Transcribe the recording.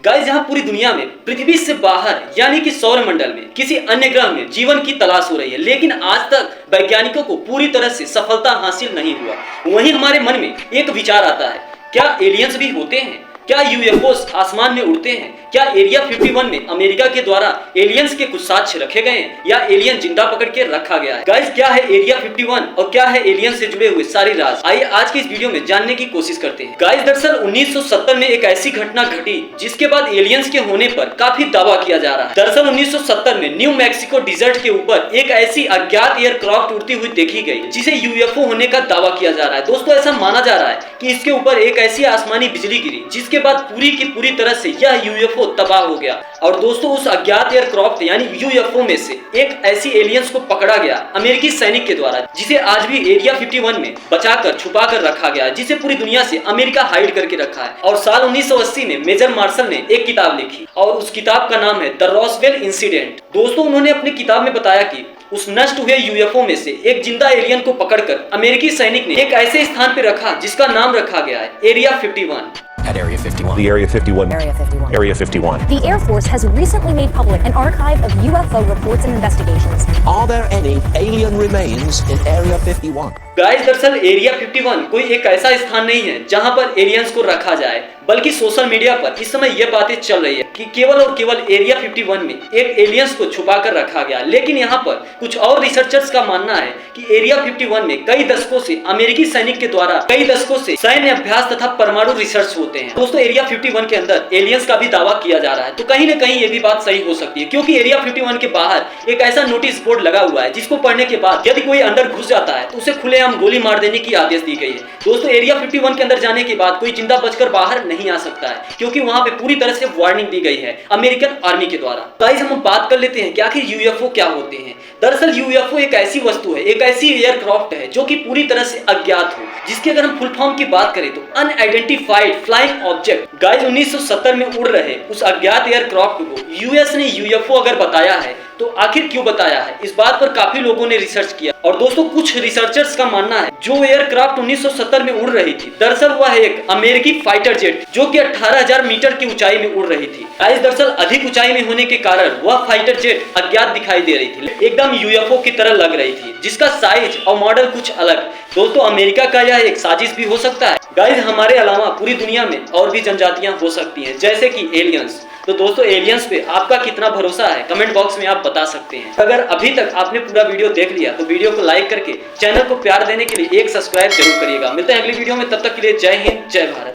Guys, यहाँ पूरी दुनिया में पृथ्वी से बाहर यानी कि सौर मंडल में किसी अन्य ग्रह में जीवन की तलाश हो रही है, लेकिन आज तक वैज्ञानिकों को पूरी तरह से सफलता हासिल नहीं हुआ। वहीं हमारे मन में एक विचार आता है, क्या एलियंस भी होते हैं? क्या यूएफओस आसमान में उड़ते हैं? क्या एरिया 51 में अमेरिका के द्वारा एलियंस के कुछ साक्ष्य रखे गए हैं या एलियन जिंदा पकड़ के रखा गया है? गाइस, क्या है एरिया 51 और क्या है एलियन से जुड़े हुए सारी राज? आइए आज की इस वीडियो में जानने की कोशिश करते हैं। गाइस, दरअसल 1970 में एक ऐसी घटना घटी जिसके बाद एलियंस के होने पर काफी दावा किया जा रहा है। दरअसल 1970 में न्यू मैक्सिको डिजर्ट के ऊपर एक ऐसी अज्ञात एयरक्राफ्ट उड़ती हुई देखी गई जिसे यूएफओ होने का दावा किया जा रहा है। दोस्तों, ऐसा माना जा रहा है कि इसके ऊपर एक ऐसी आसमानी बिजली गिरी जिसके बाद पूरी की पूरी तरह से यह यूएफओ तबाह हो गया। और दोस्तों, उस अज्ञात एयरक्राफ्ट यानी यूएफओ में से एक ऐसी एलियंस को पकड़ा गया अमेरिकी सैनिक के द्वारा, जिसे आज भी एरिया 51 में बचाकर छुपाकर रखा गया है, जिसे पूरी दुनिया से अमेरिका हाइड करके रखा है। और साल 1980 में मेजर मार्शल ने एक किताब लिखी और उस किताब का नाम है द रॉसवेल इंसिडेंट। दोस्तों, उन्होंने अपनी किताब में बताया कि उस नष्ट हुए यूएफओ में से एक जिंदा एलियन को पकड़कर अमेरिकी सैनिक ने एक ऐसे स्थान पर रखा जिसका नाम रखा गया है area 51। At Area 51. The Area 51. Area 51. Area 51. The Air Force has recently made public an archive of UFO reports and investigations. Are there any alien remains in Area 51? Guys, दरअसल एरिया 51 कोई एक ऐसा स्थान नहीं है जहां पर एलियंस को रखा जाए, बल्कि सोशल मीडिया पर इस समय यह बातें चल रही है कि केवल और केवल एरिया 51 में एक एलियंस को छुपाकर रखा गया। लेकिन यहां पर कुछ और रिसर्चर्स का मानना है कि एरिया 51 में कई दशकों से अमेरिकी सैनिक के द्वारा कई दशकों से सैन्य अभ्यास तथा परमाणु रिसर्च होते हैं। दोस्तों, एरिया 51 के अंदर एलियंस का भी दावा किया जा रहा है, तो कहीं न कहीं ये भी बात सही हो सकती है, क्योंकि एरिया 51 के बाहर एक ऐसा नोटिस बोर्ड लगा हुआ है जिसको पढ़ने के बाद यदि कोई अंदर घुस जाता है तो उसे खुलेआम गोली मार देने की आदेश दी गई है। दोस्तों, एरिया 51 के अंदर जाने के बाद कोई जिंदा बचकर बाहर नहीं आ सकता है, क्योंकि वहां पे पूरी तरह से वार्निंग दी गई है अमेरिकन आर्मी के द्वारा। गाइस, हम बात कर लेते हैं कि आखिर यूएफओ क्या होते हैं। दरअसल यूएफओ एक ऐसी वस्तु है, एक ऐसी एयरक्राफ्ट है जो कि पूरी तरह से अज्ञात हो, जिसकी अगर हम फुल फॉर्म की बात करें तो अनआइडेंटिफाइड फ्लाइंग ऑब्जेक्ट। गाइस, 1970 में उड़ रहे उस अज्ञात एयरक्राफ्ट को यूएस ने यूएफओ अगर बताया है तो आखिर क्यों बताया है, इस बात पर काफी लोगों ने रिसर्च किया। और दोस्तों, कुछ रिसर्चर्स का मानना है जो एयरक्राफ्ट 1970 में उड़ रही थी, दरअसल वह एक अमेरिकी फाइटर जेट जो कि 18,000 मीटर की ऊंचाई में उड़ रही थी। दरअसल अधिक ऊंचाई में होने के कारण वह फाइटर जेट अज्ञात दिखाई दे रही थी, एकदम यूएफओ की तरह लग रही थी, जिसका साइज और मॉडल कुछ अलग। दोस्तों, अमेरिका का यह एक साजिश भी हो सकता है। गाइस, हमारे अलावा पूरी दुनिया में और भी जनजातियां हो सकती हैं, जैसे कि एलियंस। तो दोस्तों, एलियंस पे आपका कितना भरोसा है, कमेंट बॉक्स में आप बता सकते हैं। अगर अभी तक आपने पूरा वीडियो देख लिया तो वीडियो को लाइक करके चैनल को प्यार देने के लिए एक सब्सक्राइब जरूर करिएगा। मिलते हैं अगली वीडियो में, तब तक के लिए जय हिंद, जय भारत।